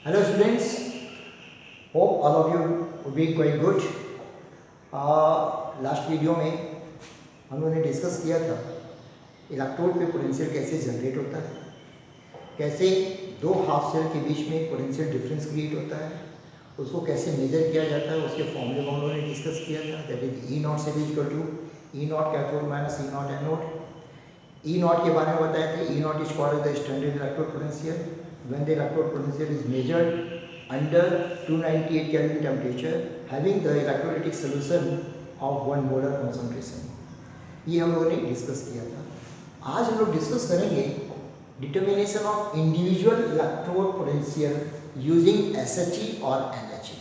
Hello students, hope all of you would be quite good. Last video में हम लोगों ने डिस्कस किया था इलेक्ट्रोड पे पोटेंशियल कैसे जनरेट होता है, कैसे दो हाफ सेल के बीच में पोटेंशियल डिफरेंस क्रिएट होता है, उसको कैसे मेजर किया जाता है, उसके फॉर्मूले को हम लोगों ने डिस्कस किया था। That is E not cell equal to E not cathode minus E not anode. E not के बारे में बताया था। E not is called the standard electrode potential when the electrode potential is measured under 298 Kelvin temperature having the electrolytic solution of 1 molar concentration। ये हम लोगों ने discuss किया था। आज हम लोग डिस्कस करेंगे determination of individual electrode potential using SHE और एनएचई।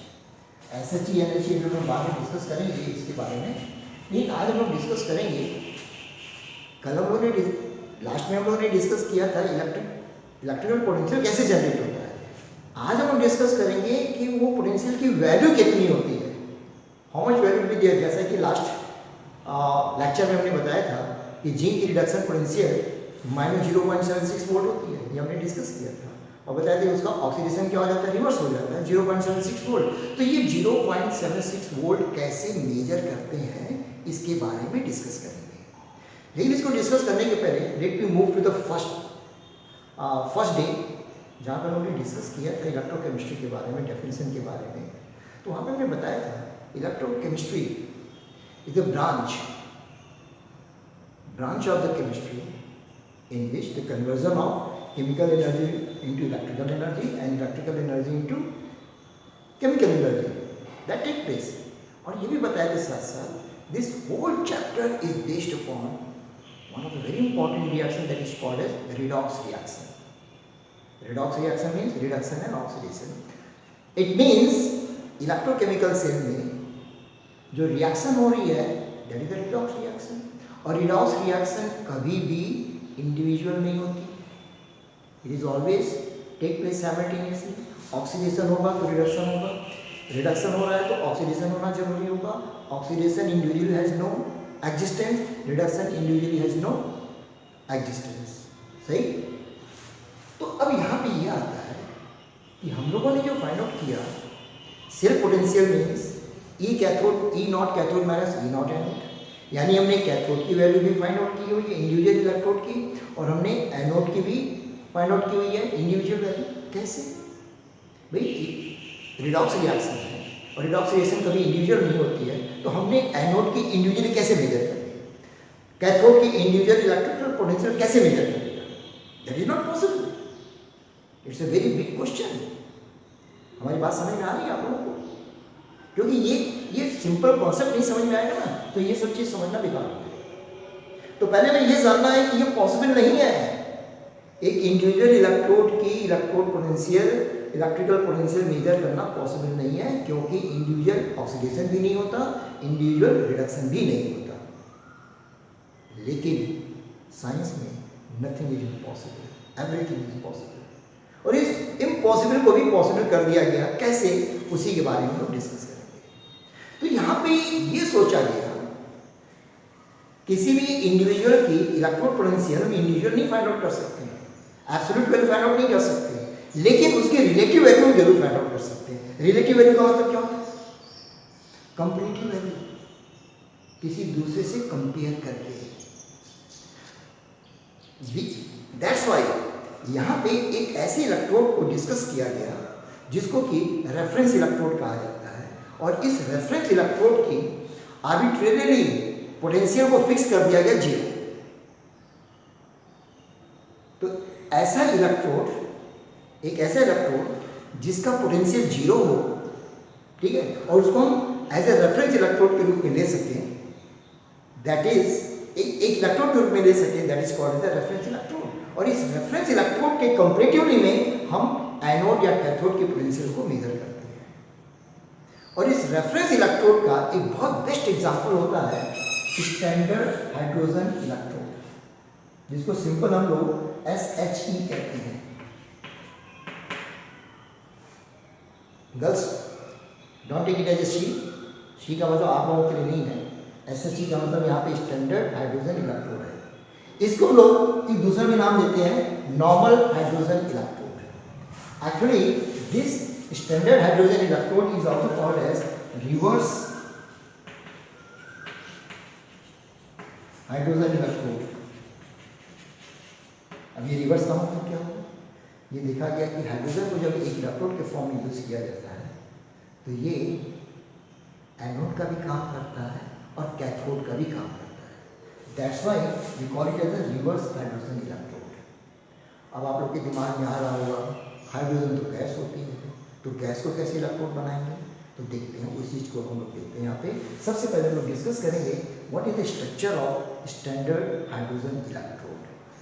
एसएचई एनएचई हम लोग बाद में डिस्कस करेंगे इसके बारे में, लेकिन आज हम लोग डिस्कस करेंगे। कल हम लोगों ने लास्ट में हम लोगों ने डिस्कस किया था इलेक्ट्रिकल पोटेंशियल कैसे जनरेट होता है। आज हम डिस्कस करेंगे कि वो पोटेंशियल की वैल्यू कितनी होती है, हाउ मच वैल्यू भी दिया। जैसा कि लास्ट लेक्चर में हमने बताया था कि जिंक की रिडक्शन पोटेंशियल -0.76 वोल्ट होती है, ये हमने डिस्कस किया था और बताया था उसका ऑक्सीडेशन क्या हो जाता है, रिवर्स हो जाता है 0.76 वोल्ट। तो ये 0.76 वोल्ट कैसे मेजर करते हैं इसके बारे में डिस्कस करेंगे। लेकिन इसको डिस्कस करने के पहले let me move to the first day जहाँ पर हमने डिस्कस किया था इलेक्ट्रोकेमिस्ट्री के बारे में, डेफिनेशन के बारे में। तो वहाँ पर हमने बताया था electrochemistry is a branch of the chemistry in which the conversion of chemical energy into electrical energy and electrical energy into chemical energy that take place। और ये भी बताया था साथ साथ this whole chapter is based upon one of the very important reaction that is called as redox reaction। Redox reaction means reduction and oxidation। It means electrochemical cell में जो reaction हो रही है that is the redox reaction। और redox reaction कभी भी individual नहीं होती, it is always take place simultaneously. Oxidation होगा तो रिडक्शन होगा, रिडक्शन हो रहा है तो ऑक्सीडेशन होना जरूरी होगा। Oxidation individual has no existence, reduction individually has no existence. सही। तो अब यहाँ पे ये आता है कि हम लोगों ने जो फाइंड आउट किया cell potential means E cathode E not cathode minus E not anode, यानी हमने कैथोड की वैल्यू भी फाइंड आउट की हुई है इंडिविजुअल इलेक्ट्रोड की, और हमने एनोड की भी फाइंड आउट की हुई है इंडिविजुअल वैल्यू। कैसे भाई, रिडॉक्स रिएक्शन है और रिडॉक्स रिएक्शन कभी इंडिविजुअल नहीं होती है, तो हमने एनोड की इंडिविजुअली कैसे मेजर कर दी, कैथोड की इंडिविजुअल इलेक्ट्रिकल पोटेंशियल कैसे मेजर कर दिया। That is not possible. It's a very big question. हमारी बात समझ में आ रही है आप लोगों को? क्योंकि ये सिंपल कॉन्सेप्ट नहीं समझ में आएगा ना, तो ये सब चीज समझना बेकार है। तो पहले हमें ये जानना है कि ये पॉसिबल नहीं है एक इंडिविजुअल इलेक्ट्रोड की electrode potential electrical potential measure करना पॉसिबल नहीं है, क्योंकि इंडिविजुअल ऑक्सीडेशन भी नहीं होता, इंडिविजुअल रिडक्शन भी नहीं होता। लेकिन साइंस में nothing is impossible, everything is possible. और इस इम्पॉसिबल को भी पॉसिबल कर दिया गया। कैसे, उसी के बारे में हम डिस्कस करेंगे। तो यहाँ पे ये सोचा गया किसी भी इंडिविजुअल की इलेक्ट्रोड पोटेंशियल हम इंडिविजुअल नहीं फाइंड आउट कर सकते हैं, एब्सोल्यूट वैल्यू फाइंड आउट नहीं कर सकते, लेकिन उसके रिलेटिव वैल्यू जरूर फाइंड आउट कर सकते हैं। रिलेटिव वैल्यू का मतलब क्या होता है? कंपैरेटिव वैल्यू, किसी दूसरे से कंपेयर करके। दैट्स व्हाई यहाँ पे एक ऐसे इलेक्ट्रोड को डिस्कस किया गया जिसको कि रेफरेंस इलेक्ट्रोड कहा जाता है, और इस रेफरेंस इलेक्ट्रोड की आर्बिट्रेरीली पोटेंशियल को फिक्स कर दिया गया 0। तो ऐसा इलेक्ट्रोड, एक ऐसा इलेक्ट्रोड जिसका पोटेंशियल 0 हो, ठीक है, और उसको हम एज ए रेफरेंस इलेक्ट्रोड के रूप में ले सकें, दैट इज एक इलेक्ट्रोड के रूप में ले सकें, that is called the reference electrode. और इस रेफरेंस इलेक्ट्रोड के कंपैरेटिवली में हम एनोड या कैथोड के पोटेंशियल को मेजर करते हैं। और इस रेफरेंस इलेक्ट्रोड का एक बहुत बेस्ट एग्जांपल होता है स्टैंडर्ड हाइड्रोजन इलेक्ट्रोड, जिसको सिंपल हम लोग SHE कहते हैं। Girls don't take it as a she का मतलब आप लोगों के लिए नहीं है। SHE का मतलब यहाँ पे स्टैंडर्ड हाइड्रोजन इलेक्ट्रोड है। इसको लोग एक दूसरा भी नाम देते हैं normal hydrogen electrode. Actually this standard hydrogen electrode is also called as reverse hydrogen electrode. अब ये रिवर्स का मतलब क्या होगा? ये देखा गया कि हाइड्रोजन को जब एक इलेक्ट्रोड के फॉर्म में यूज किया जाता है तो ये एनोड का भी काम करता है और कैथोड का भी काम करता है। That's why we call it as a reverse hydrogen electrode. अब आप लोग के दिमाग में आ रहा होगा हाइड्रोजन तो गैस होती है, तो गैस को कैसे इलेक्ट्रोड बनाएंगे? तो देखते हैं, उस चीज़ को हम लोग देखते हैं यहाँ पे। सबसे पहले हम लोग डिस्कस करेंगे what is the structure of standard hydrogen electrode,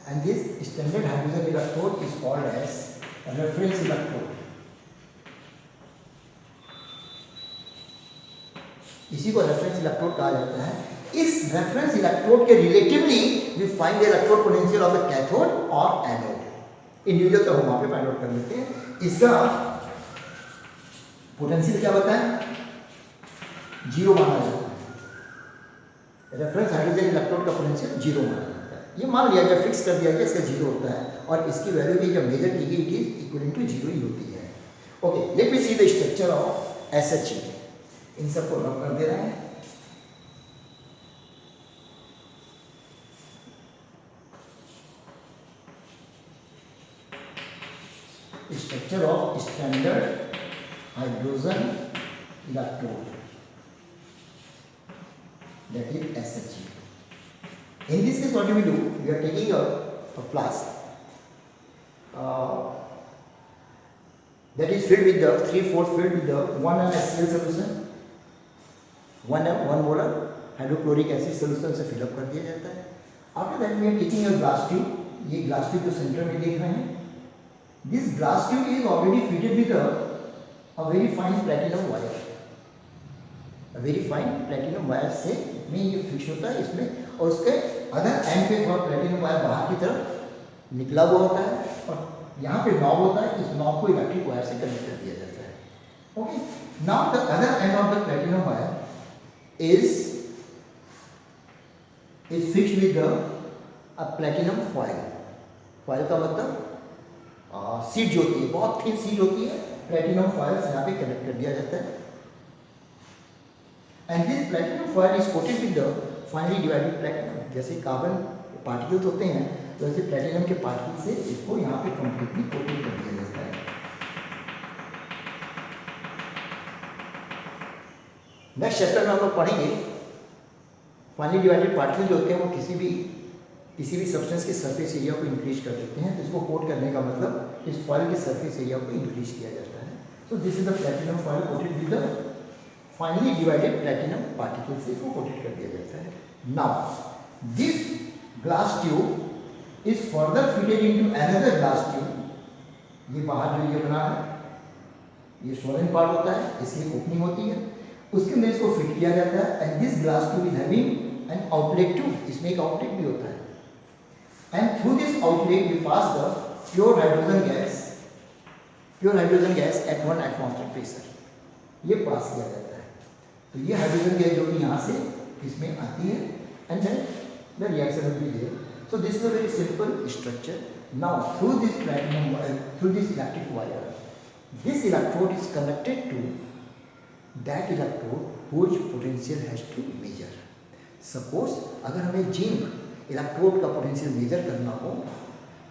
and this standard hydrogen electrode is called as reference electrode. इसी को रेफरेंस इलेक्ट्रोड कहा जाता है। इस रेफरेंस इलेक्ट्रोड के relatively we find the electrode potential of the cathode और anode. Individual तो हम वहाँ पे फाइंड आउट कर लेते हैं। इसका पोटेंशियल क्या बताएं? जीरो माना जाता है। रेफरेंस हाइड्रोजन इलेक्ट्रोड का पोटेंशियल जीरो माना जाता है। ये मान लिया, जब फिक्स कर दिया गया इसका जीरो होता है और इसकी वैल्यू भी जब मेजर की गई it is equal to zero ही होती है। Okay, let me see the structure of SHE। इन सबको रब कर दे रहे हैं। Structure of standard hydrogen electrode, that is SHE. In this case what do? We are taking a flask that is filled with the 3/4 filled with the 1 HCl solution, 1 molar hydrochloric acid solution से fill up कर दिया जाता है। After that we are taking a glass tube. ये glass tube जो centre में देख रहे हैं, this glass tube is already fitted with a very fine platinum wire। a very fine platinum wire से में ये फिक्स होता है इसमें, और उसके अदर एंड पे थोड़ा प्लेटिनम वायर बाहर की तरफ निकला हुआ होता है और यहाँ पे नॉब होता है। इस नॉब को इलेक्ट्रिक वायर से कनेक्ट कर दिया जाता है। Okay, now the other end of the platinum wire is fixed with a platinum foil. Foil का मतलब सीट जो होती है, बहुत थिन सीट होती है, प्लेटिनम फॉइल से यहाँ पे कनेक्ट कर दिया जाता है। And this platinum foil is coated with the finally divided platinum. जैसे कार्बन पार्टिकल्स होते हैं तो ऐसे प्लेटिनम के पार्टिकल से इसको यहाँ पे कंप्लीटली कोटेड कर दिया जाता है। नेक्स्ट चैप्टर में हम लोग पढ़ेंगे फाइनली डिवाइडेड पार्टिकल जो होते हैं वो किसी भी सब्सटेंस के सरफेस एरिया को इंक्रीज कर देते हैं। तो इसको कोट करने का मतलब इस फॉइल के सरफेस एरिया को इंक्रीज किया जाता है। सो this is the platinum foil coated with the finally divided platinum particle से इसको कोटेड कर दिया जाता है। Now this glass tube is further fitted into another glass tube. ये बाहर जो ये बना है ये सोलन पार्ट होता है, इसकी ओपनिंग होती है, उसके अंदर इसको फिट किया जाता है। And this glass tube is having an outlet tube, इसमें एक आउटलेट भी होता है। And through this outlet we pass the pure hydrogen gas at 1 atmospheric pressure. ये पास किया जाता है। तो ये हाइड्रोजन गैस जो कि यहाँ से इसमें आती है and then the reaction will be there. So this is a very simple structure. Now through this electric wire, this electrode is connected to that electrode whose potential has to measure. Suppose अगर हमें zinc electrode का potential measure करना हो,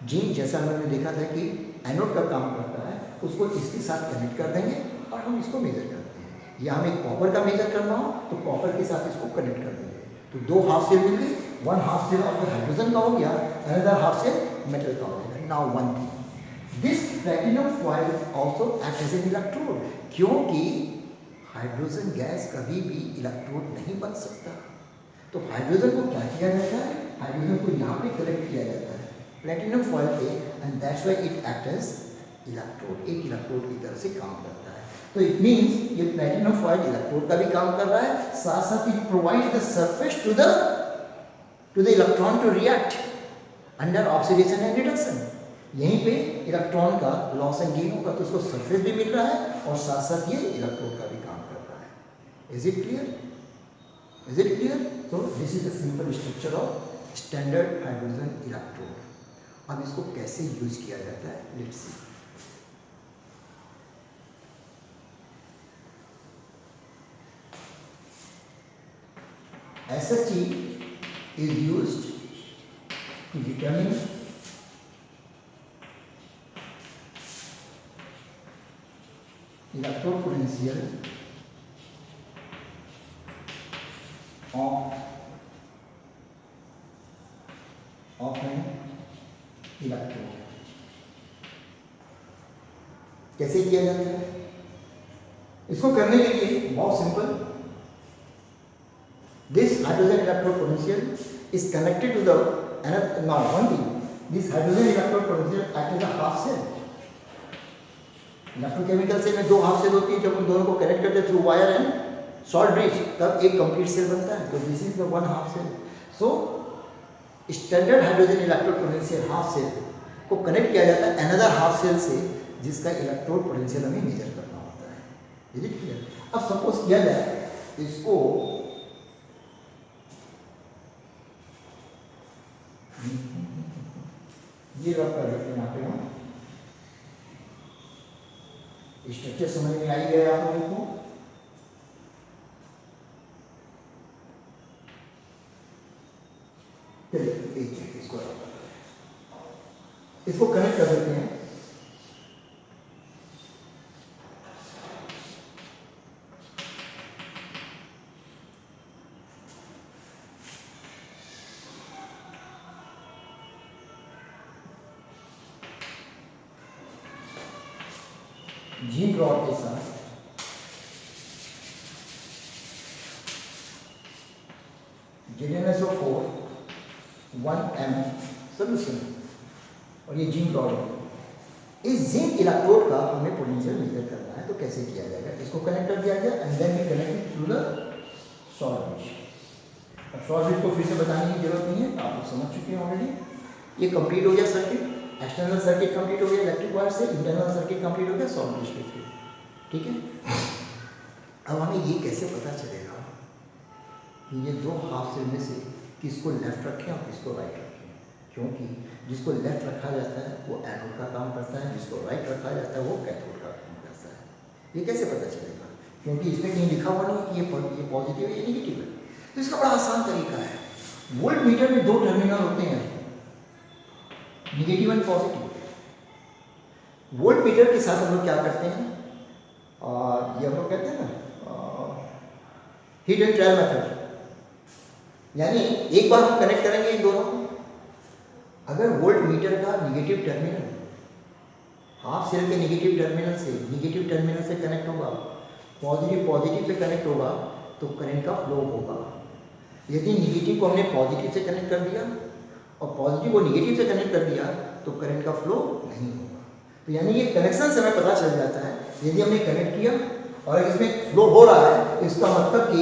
zinc जैसा हमने देखा था कि एनोड का काम करता है, उसको इसके साथ कनेक्ट कर देंगे और हम इसको मेजर करते हैं। या हमें कॉपर का मेजर करना हो तो कॉपर के साथ इसको कनेक्ट कर देंगे। तो दो हाफ सेल मिल गई, one half cell of hydrogen का हो गया, अनदर हाफ सेल मेटल का हो गया। Now one thing, this platinum foil also act as an electrode, क्योंकि हाइड्रोजन गैस कभी भी इलेक्ट्रोड नहीं बन सकता। तो हाइड्रोजन को क्या किया जाता है, हाइड्रोजन को यहाँ पे कलेक्ट किया जाता है प्लेटिनम फॉइल पे, and that's why it act as electrode, एक इलेक्ट्रोड की तरह से काम करता है। तो इट मीन्स ये प्लेटिनम फॉइल इलेक्ट्रोड का भी काम कर रहा है, साथ साथ it provide the surface to the electron to react under oxidation and reduction. यहीं पे इलेक्ट्रॉन का लॉस एंड गेन होगा, तो उसको सरफेस भी मिल रहा है और साथ साथ ये इलेक्ट्रोड का भी काम कर रहा है। Is it clear? Is it clear? तो this is the simple structure of standard hydrogen electrode. अब इसको कैसे यूज किया जाता है, let's see. SHE is used to determine electrode potential of an electrode. कैसे किया जाता है इसको करने के लिए? बहुत simple. This hydrogen electrode potential is connected to the another. Now one thing, this hydrogen electrode potential acts as a half cell. Electrochemical cell में दो हाफ सेल होती है. जब उन दोनों को कनेक्ट करते हैं through wire and short bridge, तब एक कंप्लीट सेल बनता है. तो this is the one half cell. So standard hydrogen electrode potential half cell को कनेक्ट किया जाता है अनदर हाफ सेल से, जिसका इलेक्ट्रोड पोटेंशियल हमें मेजर करना होता है. Is it clear? अब सपोज किया जाए इसको ये रख कर रखते हैं यहाँ पे. हम स्ट्रक्चर समझ में आई गया आप लोगों को? चलिए इसको कनेक्ट कर देते हैं. जिंक रॉड के साथ ZnSO4 1m सोल्यूशन, और ये जिंक रॉड है. इस जिंक इलेक्ट्रोड का हमें पोटेंशियल मेजर करना है. तो कैसे किया जाएगा? इसको कनेक्ट कर दिया गया and then we connect through the short bridge. अब शॉर्ट ब्रिज को फिर से बताने की जरूरत नहीं है, आप लोग समझ चुके हैं ऑलरेडी. ये कंप्लीट हो गया सर्किट. एक्सटर्नल सर्किट कंप्लीट हो गया इलेक्ट्रिक वायर से, इंटरनल सर्किट कंप्लीट हो गया शॉर्ट ब्रिज के थ्रू. ठीक है. अब हमें ये कैसे पता चलेगा कि ये दो हाफ सेल में से किसको लेफ्ट रखें और किसको राइट रखें? क्योंकि जिसको लेफ्ट रखा जाता है वो एनोड का काम करता है, जिसको राइट रखा जाता है वो कैथोड का काम करता है. ये कैसे पता चलेगा? क्योंकि इसमें कहीं लिखा हुआ नहीं कि ये पॉजिटिव है या नेगेटिव है. तो इसका बड़ा आसान तरीका है. वोल्ट मीटर में दो टर्मिनल होते हैं, negative and positive. Volt meter के साथ हम लोग क्या करते हैं? ये हम लोग कहते हैं ना हिट एंड ट्रायल मेथड. यानी एक बार हम कनेक्ट करेंगे इन दोनों को. अगर वोल्ट मीटर का नेगेटिव टर्मिनल हाफ सेल के नेगेटिव टर्मिनल से कनेक्ट होगा, पॉजिटिव से कनेक्ट होगा, तो करंट का फ्लो होगा. यदि नेगेटिव को हमने पॉजिटिव से कनेक्ट कर दिया और पॉजिटिव को नेगेटिव से कनेक्ट कर दिया तो करंट का फ्लो नहीं होगा. तो यानी ये कनेक्शन से हमें पता चल जाता है. यदि हमने कनेक्ट किया और इसमें फ्लो हो रहा है, इसका मतलब कि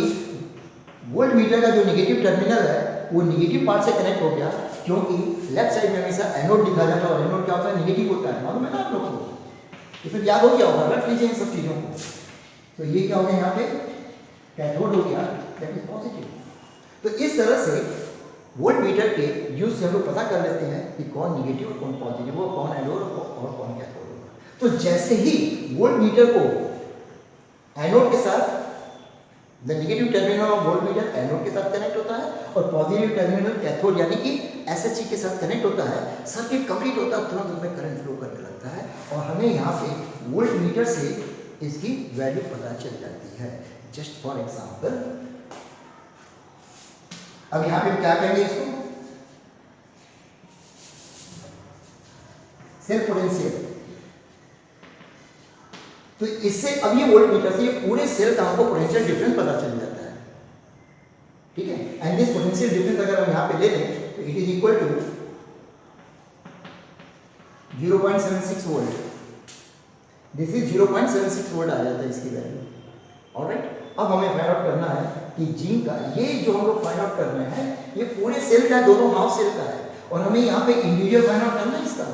वोल्ट मीटर का जो नेगेटिव टर्मिनल है वो नेगेटिव पार्ट से कनेक्ट हो गया. क्योंकि लेफ्ट साइड में हमेशा एनोड दिखा जाता है और एनोड क्या होता है? नेगेटिव होता है. मालूम है ना आप लोग को? तो फिर याद हो गया होगा, रख लीजिए इन सब चीज़ों को. तो ये क्या हो गया यहाँ पे? कैथोड हो गया, दैट इज पॉजिटिव. तो इस तरह से वोल्ट मीटर के यूज से हम लोग पता कर लेते हैं कि कौन नेगेटिव और कौन पॉजिटिव हो, कौन एनोड और कौन कैथोड होगा. तो जैसे ही वोल्ट मीटर को एनोड के साथ the negative terminal of volt meter anode के साथ कनेक्ट होता है और पॉजिटिव टर्मिनल कैथोड यानी कि SHE के साथ कनेक्ट होता है, सर्किट कंप्लीट होता है, तुरंत उसमें करंट फ्लो करने लगता है और हमें यहाँ पे वोल्ट मीटर से इसकी वैल्यू पता चल जाती है. जस्ट फॉर एग्जाम्पल, अब यहाँ पे क्या कहेंगे इसको? Cell potential. तो इससे अब ये वोल्ट मीटर से ये पूरे सेल का हमको पोटेंशियल डिफरेंस पता चल जाता है. ठीक है. एंड दिस पोटेंशियल डिफरेंस अगर हम यहाँ पे ले लें तो it is equal to 0.76 volt. This is 0.76 volt आ जाता है इसकी वैल्यू. ऑलराइट. अब हमें फाइंड आउट करना है कि जिंक का ये जो हम लोग फाइंड आउट कर रहे हैं ये पूरे सेल का, दोनों हाफ सेल का है और हमें यहाँ पे इंडिविजुअल फाइंड आउट करना है इसका.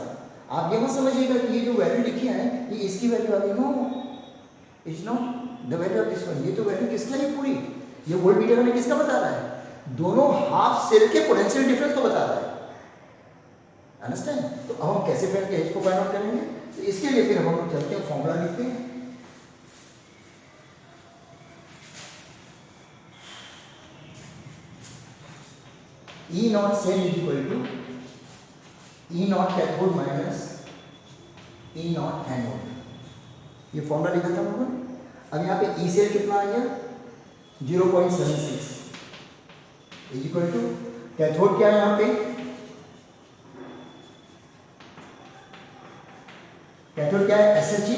आप ये मत समझिएगा कि ये जो वैल्यू लिखी है ये इसकी वैल्यू आ गई. No, it's not the value of this one. ये तो वैल्यू किसका है? पूरी ये वोल्ट मीटर हमें किसका बता रहा है? दोनों हाफ सेल के पोटेंशियल डिफरेंस को बता रहा है. अंडरस्टैंड? तो अब हम कैसे इसको फाइंड आउट करेंगे? तो इसके लिए फिर हम लोग चलते हैं, फॉर्मूला लिखते हैं. E naught cell is equal to E naught cathode minus E naught anode, ये फॉर्मूला लिखा था हम लोगों ने। अब यहाँ पे E सेल कितना आ गया 0.76 इज इक्वल टू कैथोड क्या है यहाँ पे, कैथोड क्या है SHE,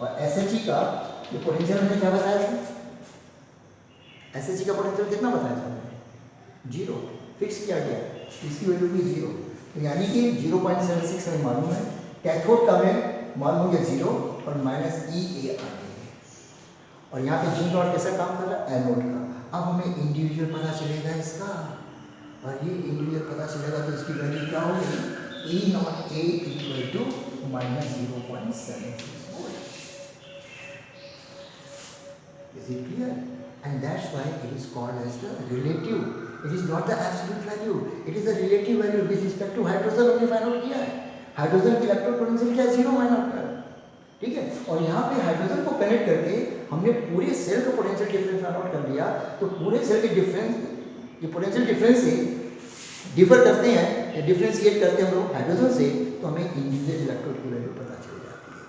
और SHE का जो पोटेंशियल हमने क्या बताया था, SHE का पोटेंशियल कितना बताया था हमने, 0 फिक्स किया गया, इसकी वैल्यू भी 0, तो यानी कि 0.76 हमें मालूम है, कैथोड का हमें मालूम है 0 और माइनस EA आ गई है, और यहाँ पे जिंक नॉट कैसा काम कर रहा है एनोड का। अब हमें इंडिविजुअल पता चलेगा इसका, और ये इंडिविजुअल पता चलेगा तो इसकी वैल्यू क्या होगी, E naught A equal to minus 0.76 volt. Is it clear? And that's why it is called as the relative. It is not the absolute value. It is the relative value with respect to hydrogen हमने find out किया है। Hydrogen की electron potential क्या है 0 find out कर, ठीक है। और यहाँ पे हाइड्रोजन को कनेक्ट करके हमने पूरे सेल का पोटेंशियल डिफरेंस फाइंड आउट कर लिया। तो पूरे सेल के डिफरेंस, ये पोटेंशियल डिफरेंस से डिफर करते हैं या डिफरेंशिएट करते हैं हम लोग हाइड्रोजन से, तो हमें इंडिविजुअल इलेक्ट्रोड की वैल्यू पता चल जाती है।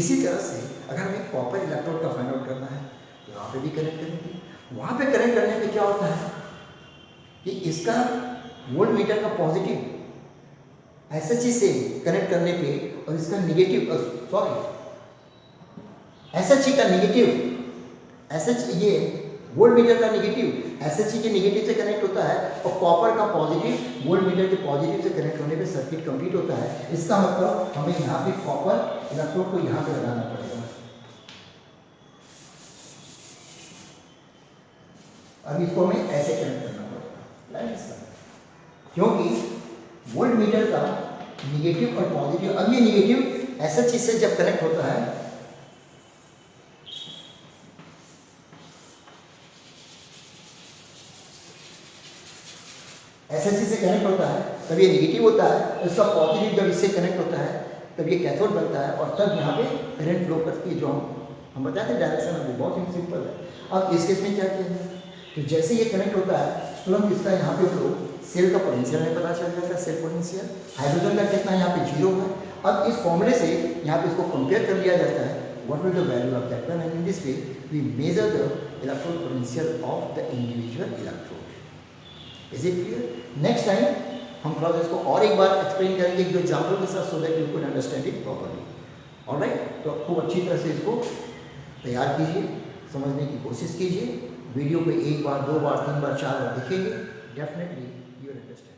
इसी तरह से अगर हमें कॉपर इलेक्ट्रोड का फाइंड आउट करना है तो वहाँ पे भी कनेक्ट करेंगे। वहाँ पे कनेक्ट करने पे क्या होता है कि इसका वोल्ट मीटर का पॉजिटिव SHE से कनेक्ट करने पे और इसका निगेटिव SHE का निगेटिव SHE ये वोल्ट मीटर का निगेटिव SHE के निगेटिव से कनेक्ट होता है, और कॉपर का पॉजिटिव वोल्ट मीटर के पॉजिटिव से कनेक्ट होने पे सर्किट कंप्लीट होता है। इसका मतलब हमें यहाँ पे कॉपर इलेक्ट्रोड को यहाँ पे लगाना पड़ेगा। अब इसको हमें ऐसे कनेक्ट करना पड़ेगा, क्योंकि वोल्ट मीटर का निगेटिव और पॉजिटिव, अब ये निगेटिव SHE से जब कनेक्ट होता है SHE से कनेक्ट होता है तब ये निगेटिव होता है, इसका पॉजिटिव जब इससे कनेक्ट होता है तब ये कैथोड बनता है, और तब यहाँ पे करंट फ्लो करती है, जो हम बताते हैं डायरेक्शन में, बहुत ही सिंपल है। अब इस केस में क्या किया जाए, तो जैसे ये कनेक्ट होता है तुरंत इसका यहाँ पे फ्लो सेल का पोटेंशियल में पता चल जाता है, सेल पोटेंशियल हाइड्रोजन का कितना यहाँ पे 0 है। अब इस फॉर्मूले से यहाँ पे इसको कंपेयर कर लिया जाता है, what will the value of that one, and in this way we measure the electrode potential of the individual electrode. Is it clear? Next time हम थोड़ा इसको और एक बार एक्सप्लेन करेंगे एक दो एग्जाम्पल के साथ, so that you can understand it properly. Alright, तो खूब अच्छी तरह से इसको तैयार कीजिए, समझने की कोशिश कीजिए, वीडियो को एक बार, दो बार, तीन बार, चार बार देखेंगे, डेफिनेटली यू विल अंडरस्टैंड।